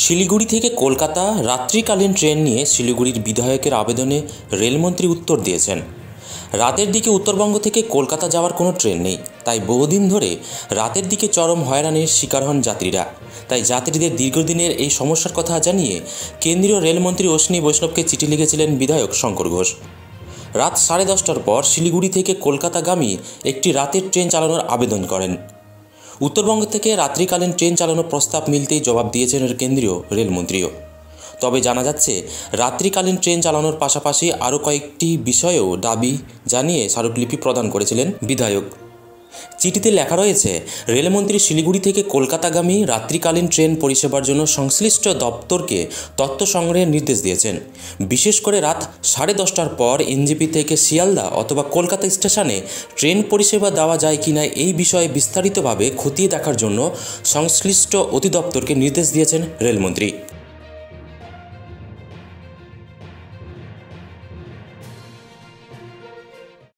শিলিগুড়ি থেকে কলকাতা রাত্রিকালীন ট্রেন নিয়ে শিলিগুড়ির বিধায়কের আবেদনে রেলমন্ত্রী উত্তর দিয়েছেন। রাতের দিকে উত্তরবঙ্গ থেকে কলকাতা যাওয়ার কোনো ট্রেন নেই, তাই বহুদিন ধরে রাতের দিকে চরম হয়রানির শিকার হন যাত্রীরা। তাই যাত্রীদের দীর্ঘদিনের এই সমস্যার কথা জানিয়ে কেন্দ্রীয় রেলমন্ত্রী অশ্বিনী বৈষ্ণবকে চিঠি লিখেছিলেন বিধায়ক শঙ্কর ঘোষ। রাত 10:30টার পর শিলিগুড়ি থেকে কলকাতাগামী একটি রাতের ট্রেন চালানোর আবেদন করেন। উত্তরবঙ্গ থেকে রাত্রিকালীন ট্রেন চালানোর প্রস্তাব মিলতেই জবাব দিয়েছেন কেন্দ্রীয় রেলমন্ত্রীও। তবে জানা যাচ্ছে, রাত্রিকালীন ট্রেন চালানোর পাশাপাশি আরও কয়েকটি বিষয়েও দাবি জানিয়ে স্মারকলিপি প্রদান করেছিলেন বিধায়ক। চিঠিতে লেখা রয়েছে, রেলমন্ত্রী শিলিগুড়ি থেকে কলকাতাগামী রাত্রিকালীন ট্রেন পরিষেবার জন্য সংশ্লিষ্ট দপ্তরকে তথ্য সংগ্রহের নির্দেশ দিয়েছেন। বিশেষ করে রাত 10:30টার পর এনজেপি থেকে শিয়ালদা অথবা কলকাতা স্টেশনে ট্রেন পরিষেবা দেওয়া যায় কিনা এই বিষয়ে বিস্তারিতভাবে খতিয়ে দেখার জন্য সংশ্লিষ্ট অধিদপ্তরকে নির্দেশ দিয়েছেন রেলমন্ত্রী।